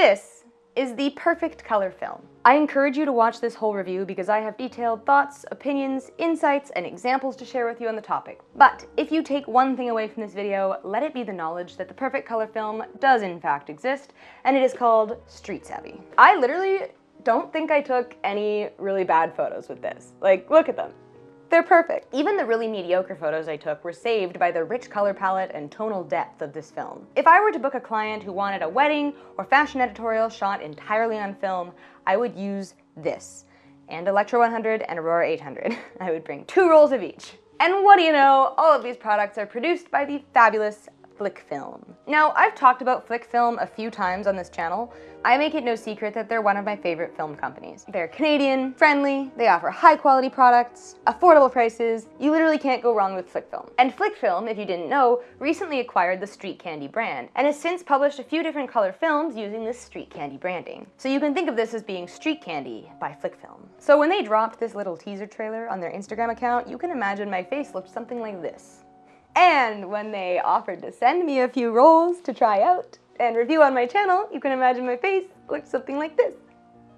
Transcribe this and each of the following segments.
This is the perfect color film. I encourage you to watch this whole review because I have detailed thoughts, opinions, insights, and examples to share with you on the topic. But if you take one thing away from this video, let it be the knowledge that the perfect color film does in fact exist, and it is called Street Savvy. I literally don't think I took any really bad photos with this. Like, look at them. They're perfect. Even the really mediocre photos I took were saved by the rich color palette and tonal depth of this film. If I were to book a client who wanted a wedding or fashion editorial shot entirely on film, I would use this, and Electra 100 and Aurora 800. I would bring 2 rolls of each. And what do you know, all of these products are produced by the fabulous Flickfilm. Now, I've talked about Flickfilm a few times on this channel. I make it no secret that they're one of my favorite film companies. They're Canadian, friendly, they offer high quality products, affordable prices. You literally can't go wrong with Flickfilm. And Flickfilm, if you didn't know, recently acquired the Street Candy brand and has since published a few different color films using this Street Candy branding. So you can think of this as being Street Candy by Flickfilm. So when they dropped this little teaser trailer on their Instagram account, you can imagine my face looked something like this. And when they offered to send me a few rolls to try out and review on my channel, you can imagine my face looked something like this.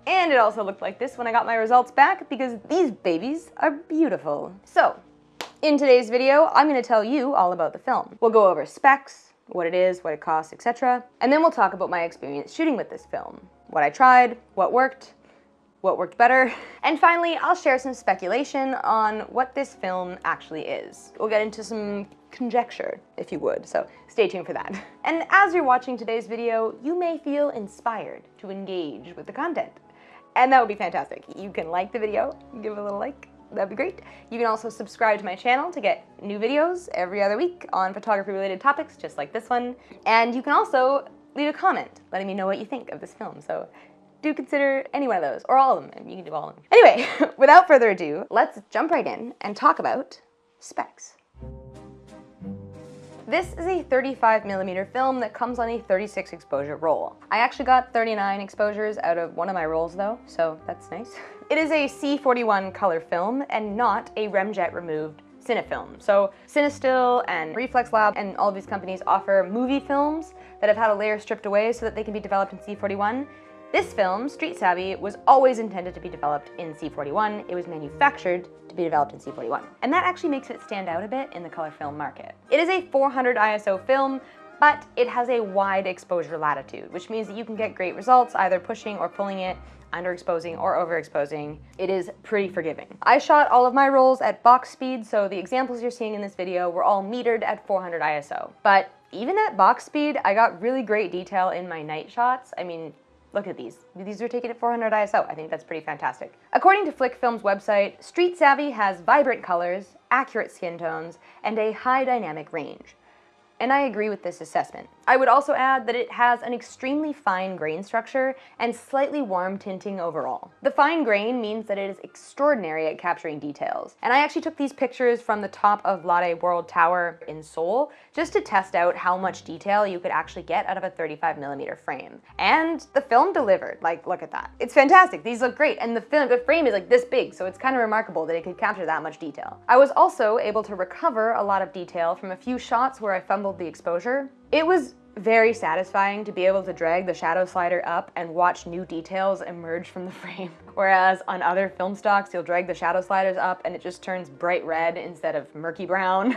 And it also looked like this when I got my results back because these babies are beautiful. So, in today's video, I'm going to tell you all about the film. We'll go over specs, what it is, what it costs, etc. And then we'll talk about my experience shooting with this film. What I tried, what worked better, and finally, I'll share some speculation on what this film actually is. We'll get into some conjecture, if you would, so stay tuned for that. And as you're watching today's video, you may feel inspired to engage with the content, and that would be fantastic. You can like the video, give it a little like, that'd be great. You can also subscribe to my channel to get new videos every other week on photography-related topics, just like this one, and you can also leave a comment letting me know what you think of this film, so do consider any one of those, or all of them. You can do all of them. Anyway, without further ado, let's jump right in and talk about specs. This is a 35mm film that comes on a 36 exposure roll. I actually got 39 exposures out of one of my rolls though, so that's nice. It is a C41 color film and not a Remjet removed Cinefilm. So Cinestill and Reflex Lab and all of these companies offer movie films that have had a layer stripped away so that they can be developed in C41. This film, Street Savvy, was always intended to be developed in C41. It was manufactured to be developed in C41. And that actually makes it stand out a bit in the color film market. It is a 400 ISO film, but it has a wide exposure latitude, which means that you can get great results either pushing or pulling it, underexposing or overexposing. It is pretty forgiving. I shot all of my rolls at box speed, so the examples you're seeing in this video were all metered at 400 ISO. But even at box speed, I got really great detail in my night shots. I mean, look at these. These are taken at 400 ISO. I think that's pretty fantastic. According to Flickfilm's website, Street Savvy has vibrant colors, accurate skin tones, and a high dynamic range. And I agree with this assessment. I would also add that it has an extremely fine grain structure and slightly warm tinting overall. The fine grain means that it is extraordinary at capturing details. And I actually took these pictures from the top of Lotte World Tower in Seoul just to test out how much detail you could actually get out of a 35mm frame. And the film delivered. Like, look at that. It's fantastic. These look great. And the frame is like this big, so it's kind of remarkable that it could capture that much detail. I was also able to recover a lot of detail from a few shots where I fumbled the exposure. It was very satisfying to be able to drag the shadow slider up and watch new details emerge from the frame. Whereas on other film stocks, you'll drag the shadow sliders up and it just turns bright red instead of murky brown.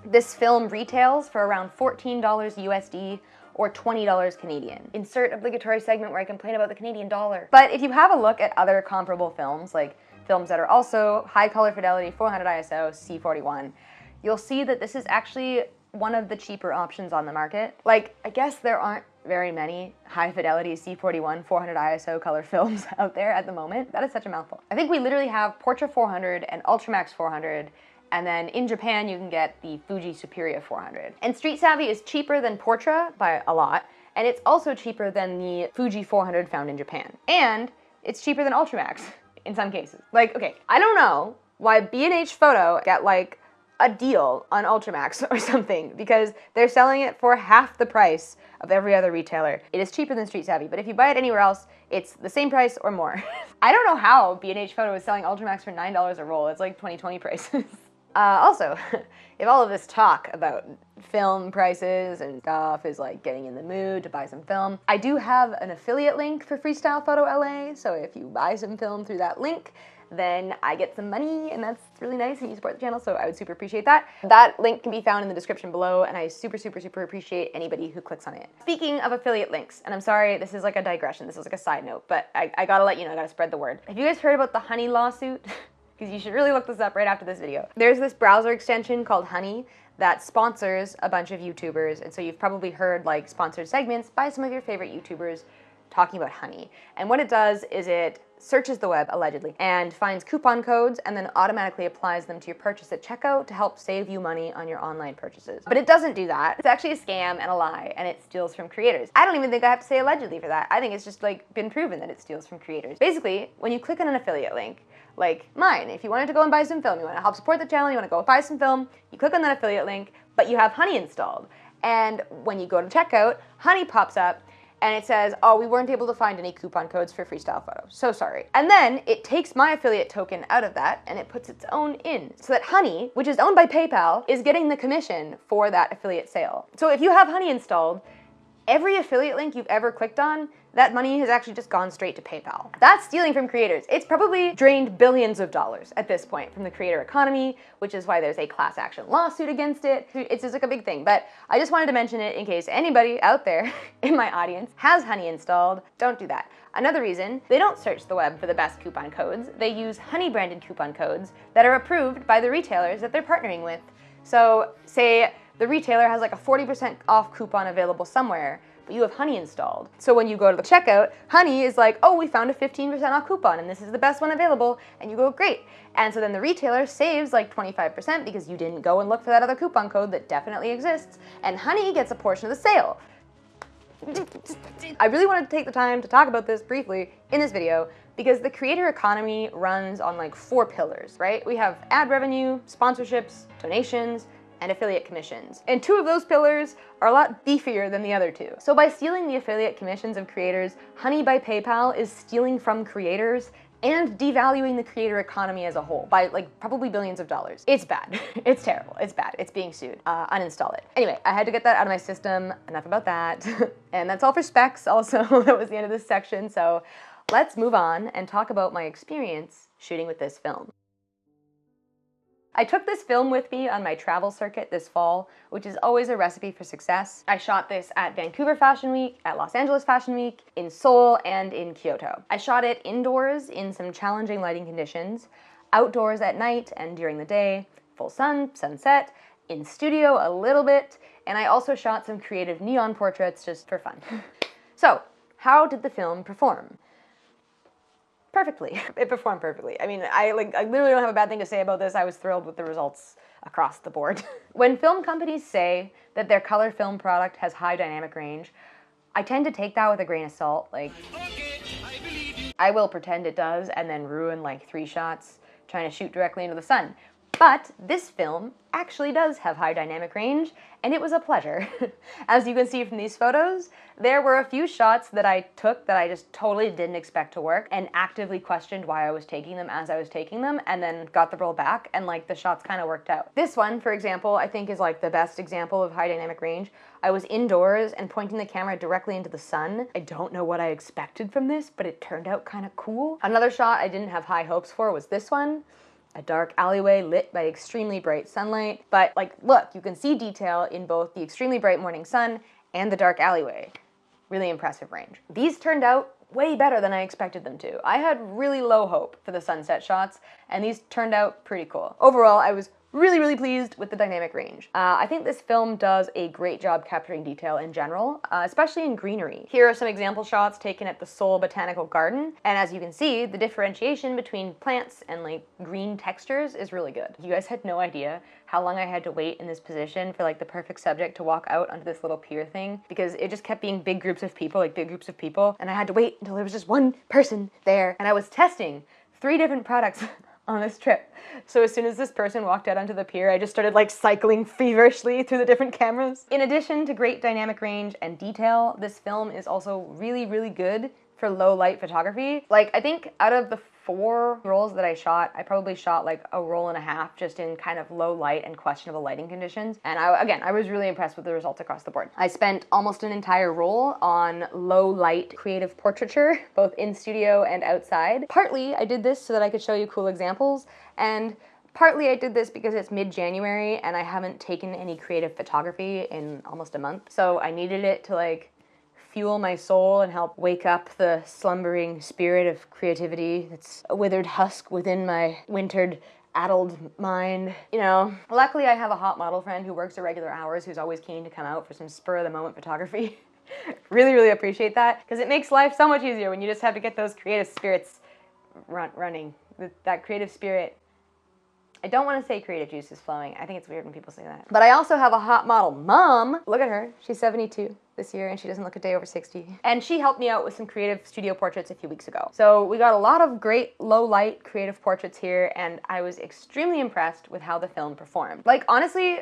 This film retails for around $14 USD or $20 Canadian. Insert obligatory segment where I complain about the Canadian dollar. But if you have a look at other comparable films, like films that are also high color fidelity, 400 ISO, C41, you'll see that this is actually one of the cheaper options on the market. Like, I guess there aren't very many high fidelity C41 400 ISO color films out there at the moment. That is such a mouthful. I think we literally have Portra 400 and Ultramax 400, and then in Japan you can get the Fuji Superia 400. And Street Savvy is cheaper than Portra by a lot, and it's also cheaper than the Fuji 400 found in Japan. And it's cheaper than Ultramax in some cases. Like, okay, I don't know why B&H Photo get like a deal on Ultramax or something, because they're selling it for half the price of every other retailer. It is cheaper than Street Savvy, but if you buy it anywhere else, it's the same price or more. I don't know how B&H Photo is selling Ultramax for $9 a roll. It's like 2020 prices. Also, if all of this talk about film prices and stuff is like getting in the mood to buy some film, I do have an affiliate link for Freestyle Photo LA, so if you buy some film through that link, then I get some money, and that's really nice, and you support the channel, so I would super appreciate that. That link can be found in the description below, and I super appreciate anybody who clicks on it. Speaking of affiliate links, and I'm sorry, this is like a digression, this is like a side note, but I gotta let you know, I gotta spread the word. Have you guys heard about the Honey lawsuit? Because you should really look this up right after this video. There's this browser extension called Honey that sponsors a bunch of YouTubers, and so you've probably heard like sponsored segments by some of your favorite YouTubers talking about Honey. And what it does is it searches the web, allegedly, and finds coupon codes and then automatically applies them to your purchase at checkout to help save you money on your online purchases. But it doesn't do that. It's actually a scam and a lie, and it steals from creators. I don't even think I have to say allegedly for that. I think it's just like been proven that it steals from creators. Basically, when you click on an affiliate link, like mine, if you wanted to go and buy some film, you want to help support the channel, you want to go buy some film, you click on that affiliate link, but you have Honey installed. And when you go to checkout, Honey pops up, and it says, oh, we weren't able to find any coupon codes for Freestyle Photo. So sorry. And then it takes my affiliate token out of that and it puts its own in, so that Honey, which is owned by PayPal, is getting the commission for that affiliate sale. So if you have Honey installed, every affiliate link you've ever clicked on, that money has actually just gone straight to PayPal. That's stealing from creators. It's probably drained billions of dollars at this point from the creator economy, which is why there's a class action lawsuit against it. It's just like a big thing, but I just wanted to mention it in case anybody out there in my audience has Honey installed. Don't do that. Another reason, they don't search the web for the best coupon codes. They use Honey branded coupon codes that are approved by the retailers that they're partnering with. So say the retailer has like a 40% off coupon available somewhere, but you have Honey installed. So when you go to the checkout, Honey is like, oh, we found a 15% off coupon and this is the best one available, and you go, great. And so then the retailer saves like 25% because you didn't go and look for that other coupon code that definitely exists, and Honey gets a portion of the sale. I really wanted to take the time to talk about this briefly in this video because the creator economy runs on like 4 pillars, right? We have ad revenue, sponsorships, donations, and affiliate commissions. And 2 of those pillars are a lot beefier than the other 2. So by stealing the affiliate commissions of creators, Honey by PayPal is stealing from creators and devaluing the creator economy as a whole by like probably billions of dollars. It's bad. It's terrible. It's bad. It's being sued. Uninstall it. Anyway, I had to get that out of my system. Enough about that. And that's all for specs also. That was the end of this section. So let's move on and talk about my experience shooting with this film. I took this film with me on my travel circuit this fall, which is always a recipe for success. I shot this at Vancouver Fashion Week, at Los Angeles Fashion Week, in Seoul, and in Kyoto. I shot it indoors in some challenging lighting conditions, outdoors at night and during the day, full sun, sunset, in studio a little bit, and I also shot some creative neon portraits just for fun. So, how did the film perform? Perfectly. It performed perfectly. I mean, I literally don't have a bad thing to say about this. I was thrilled with the results across the board. When film companies say that their color film product has high dynamic range, I tend to take that with a grain of salt. Like, I will pretend it does and then ruin like 3 shots trying to shoot directly into the sun. But this film actually does have high dynamic range, and it was a pleasure. As you can see from these photos, there were a few shots that I took that I just totally didn't expect to work and actively questioned why I was taking them as I was taking them, and then got the roll back, and like the shots kind of worked out. This one, for example, I think is like the best example of high dynamic range. I was indoors and pointing the camera directly into the sun. I don't know what I expected from this, but it turned out kind of cool. Another shot I didn't have high hopes for was this one. A dark alleyway lit by extremely bright sunlight. But like, look, you can see detail in both the extremely bright morning sun and the dark alleyway. Really impressive range. These turned out way better than I expected them to. I had really low hope for the sunset shots, and these turned out pretty cool. Overall, I was really pleased with the dynamic range. I think this film does a great job capturing detail in general, especially in greenery. Here are some example shots taken at the Seoul Botanical Garden, and as you can see, the differentiation between plants and like green textures is really good. You guys had no idea how long I had to wait in this position for like the perfect subject to walk out onto this little pier thing, because it just kept being big groups of people, and I had to wait until there was just one person there, and I was testing 3 different products on this trip. So as soon as this person walked out onto the pier, I just started like cycling feverishly through the different cameras. In addition to great dynamic range and detail, this film is also really good for low light photography. Like, I think out of the 4 rolls that I shot, I probably shot like a roll and a half just in kind of low light and questionable lighting conditions. And I was really impressed with the results across the board. I spent almost an entire roll on low light creative portraiture, both in studio and outside. Partly I did this so that I could show you cool examples, and partly I did this because it's mid-January and I haven't taken any creative photography in almost a month. So I needed it to like fuel my soul and help wake up the slumbering spirit of creativity that's a withered husk within my wintered, addled mind. You know, luckily I have a hot model friend who works irregular hours who's always keen to come out for some spur-of-the-moment photography. Really appreciate that, because it makes life so much easier when you just have to get those creative spirits running. That creative spirit. I don't want to say creative juice is flowing. I think it's weird when people say that. But I also have a hot model mom. Look at her. She's 72 this year and she doesn't look a day over 60. And she helped me out with some creative studio portraits a few weeks ago. So we got a lot of great low light creative portraits here, and I was extremely impressed with how the film performed. Like honestly,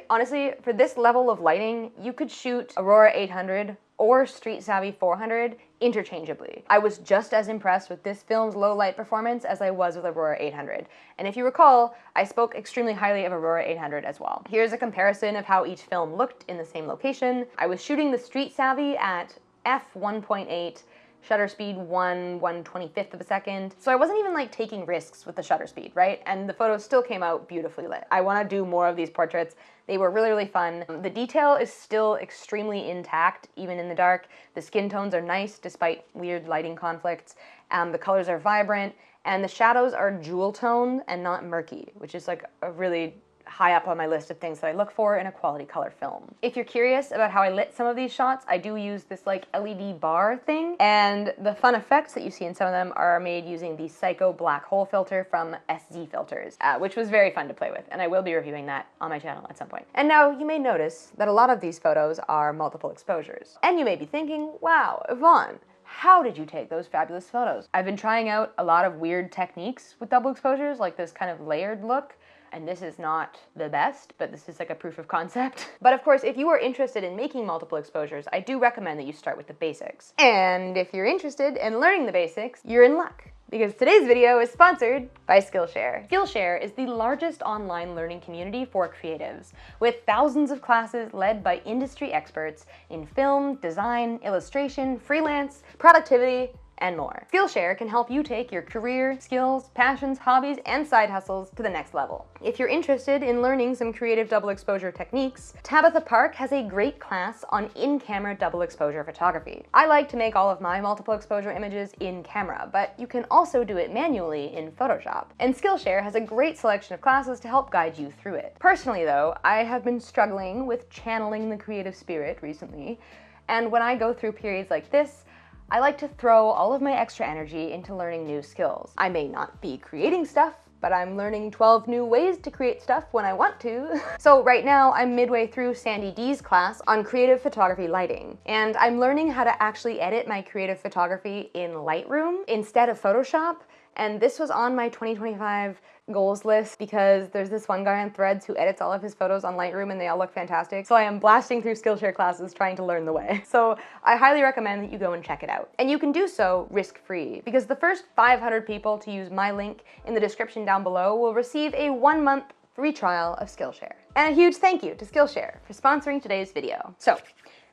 for this level of lighting, you could shoot Aurora 800 or Street Savvy 400 interchangeably. I was just as impressed with this film's low light performance as I was with Aurora 800. And if you recall, I spoke extremely highly of Aurora 800 as well. Here's a comparison of how each film looked in the same location. I was shooting the Street Savvy at f1.8, shutter speed 1/125th of a second. So I wasn't even like taking risks with the shutter speed, right? And the photos still came out beautifully lit. I want to do more of these portraits. They were really fun. The detail is still extremely intact, even in the dark. The skin tones are nice despite weird lighting conflicts. The colors are vibrant, and the shadows are jewel toned and not murky, which is like a really high up on my list of things that I look for in a quality color film. If you're curious about how I lit some of these shots, I do use this like LED bar thing, and the fun effects that you see in some of them are made using the Psycho black hole filter from SZ Filters, which was very fun to play with, and I will be reviewing that on my channel at some point. And now you may notice that a lot of these photos are multiple exposures. And you may be thinking, wow, Yvonne, how did you take those fabulous photos? I've been trying out a lot of weird techniques with double exposures, like this kind of layered look. And this is not the best, but this is like a proof of concept. But of course, if you are interested in making multiple exposures, I do recommend that you start with the basics. And if you're interested in learning the basics, you're in luck, because today's video is sponsored by Skillshare. Skillshare is the largest online learning community for creatives, with thousands of classes led by industry experts in film, design, illustration, freelance, productivity, and more. Skillshare can help you take your career, skills, passions, hobbies, and side hustles to the next level. If you're interested in learning some creative double exposure techniques, Tabitha Park has a great class on in-camera double exposure photography. I like to make all of my multiple exposure images in camera, but you can also do it manually in Photoshop. And Skillshare has a great selection of classes to help guide you through it. Personally though, I have been struggling with channeling the creative spirit recently, and when I go through periods like this, I like to throw all of my extra energy into learning new skills. I may not be creating stuff, but I'm learning 12 new ways to create stuff when I want to. So right now, I'm midway through Sandy D's class on creative photography lighting, and I'm learning how to actually edit my creative photography in Lightroom instead of Photoshop. And this was on my 2025 goals list because there's this one guy on Threads who edits all of his photos on Lightroom and they all look fantastic. So I am blasting through Skillshare classes trying to learn the way. So I highly recommend that you go and check it out. And you can do so risk-free, because the first 500 people to use my link in the description down below will receive a 1-month free trial of Skillshare. And a huge thank you to Skillshare for sponsoring today's video. So,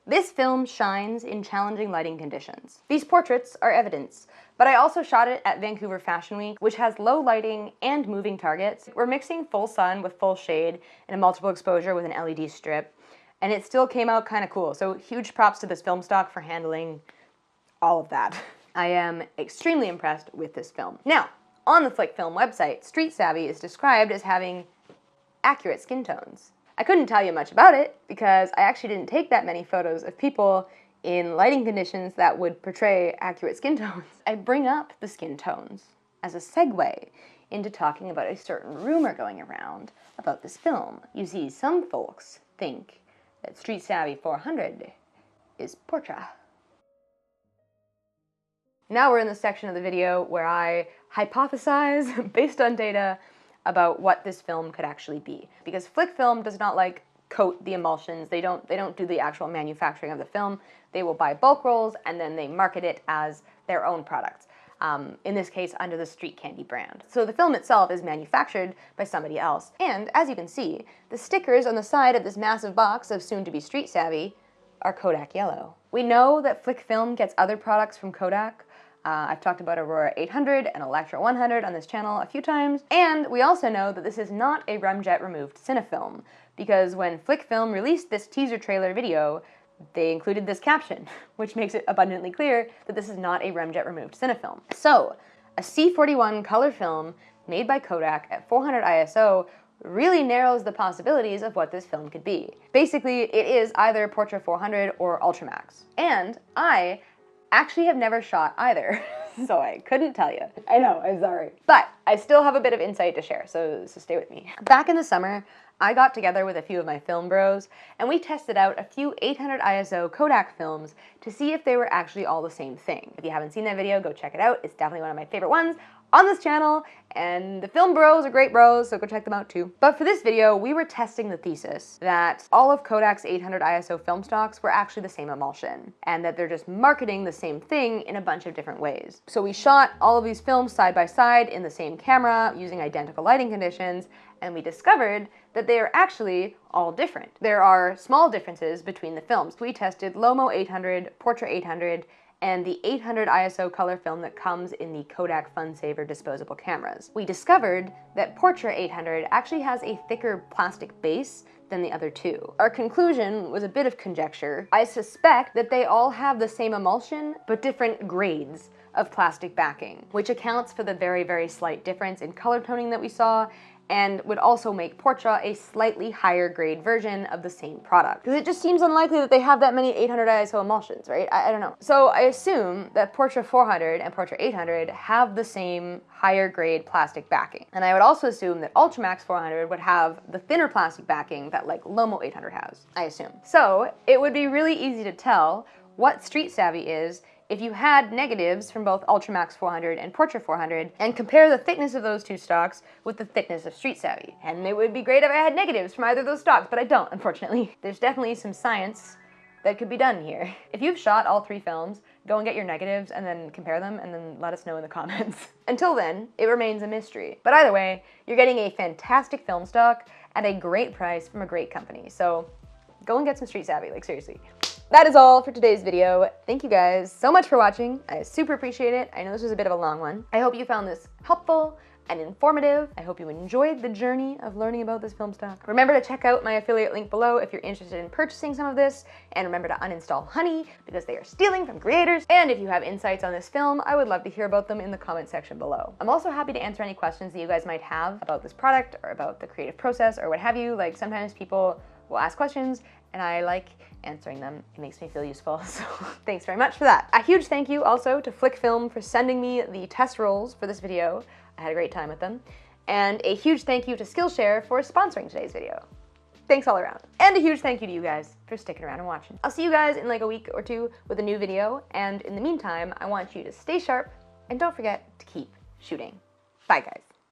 this film shines in challenging lighting conditions. These portraits are evidence, but I also shot it at Vancouver Fashion Week, which has low lighting and moving targets. We're mixing full sun with full shade and a multiple exposure with an LED strip, and it still came out kind of cool. So huge props to this film stock for handling all of that. I am extremely impressed with this film. Now, on the Flick Film website, Street Savvy is described as having accurate skin tones. I couldn't tell you much about it because I actually didn't take that many photos of people in lighting conditions that would portray accurate skin tones. I bring up the skin tones as a segue into talking about a certain rumor going around about this film. You see, some folks think that Street Savvy 400 is Portra. Now we're in the section of the video where I hypothesize, based on data, about what this film could actually be. Because Flick Film does not like coat the emulsions. They don't do the actual manufacturing of the film. They will buy bulk rolls and then they market it as their own products. in this case under the Street Candy brand. So the film itself is manufactured by somebody else. And as you can see, the stickers on the side of this massive box of soon-to-be Street Savvy are Kodak Yellow. We know that Flick Film gets other products from Kodak. I've talked about Aurora 800 and Electra 100 on this channel a few times. And we also know that this is not a Remjet removed Cinefilm, because when Flick Film released this teaser trailer video, they included this caption, which makes it abundantly clear that this is not a Remjet removed Cinefilm. So, a C41 color film made by Kodak at 400 ISO really narrows the possibilities of what this film could be. Basically, it is either Portra 400 or Ultramax. And I actually have never shot either, so I couldn't tell you. I know, I'm sorry. But I still have a bit of insight to share, so stay with me. Back in the summer, I got together with a few of my film bros, and we tested out a few 800 ISO Kodak films to see if they were actually all the same thing. If you haven't seen that video, go check it out. It's definitely one of my favorite ones on this channel, and the film bros are great bros, so go check them out too. But for this video, we were testing the thesis that all of Kodak's 800 ISO film stocks were actually the same emulsion, and that they're just marketing the same thing in a bunch of different ways. So we shot all of these films side by side in the same camera using identical lighting conditions, and we discovered that they are actually all different. There are small differences between the films. We tested Lomo 800, Portra 800, and the 800 ISO color film that comes in the Kodak FunSaver disposable cameras. We discovered that Portra 800 actually has a thicker plastic base than the other two. Our conclusion was a bit of conjecture. I suspect that they all have the same emulsion, but different grades of plastic backing, which accounts for the very, very slight difference in color toning that we saw, and would also make Portra a slightly higher grade version of the same product. Because it just seems unlikely that they have that many 800 ISO emulsions, right? I don't know. So I assume that Portra 400 and Portra 800 have the same higher grade plastic backing. And I would also assume that Ultramax 400 would have the thinner plastic backing that like Lomo 800 has, I assume. So it would be really easy to tell what Street Savvy is if you had negatives from both Ultramax 400 and Portra 400 and compare the thickness of those two stocks with the thickness of Street Savvy. And it would be great if I had negatives from either of those stocks, but I don't, unfortunately. There's definitely some science that could be done here. If you've shot all three films, go and get your negatives and then compare them and then let us know in the comments. Until then, it remains a mystery. But either way, you're getting a fantastic film stock at a great price from a great company. So go and get some Street Savvy, like seriously. That is all for today's video. Thank you guys so much for watching. I super appreciate it. I know this was a bit of a long one. I hope you found this helpful and informative. I hope you enjoyed the journey of learning about this film stock. Remember to check out my affiliate link below if you're interested in purchasing some of this, and remember to uninstall Honey because they are stealing from creators. And if you have insights on this film, I would love to hear about them in the comment section below. I'm also happy to answer any questions that you guys might have about this product or about the creative process or what have you. Like sometimes people will ask questions and I like answering them. It makes me feel useful, so thanks very much for that. A huge thank you also to Flick Film for sending me the test rolls for this video. I had a great time with them. And a huge thank you to Skillshare for sponsoring today's video. Thanks all around. And a huge thank you to you guys for sticking around and watching. I'll see you guys in like a week or two with a new video, and in the meantime, I want you to stay sharp and don't forget to keep shooting. Bye guys.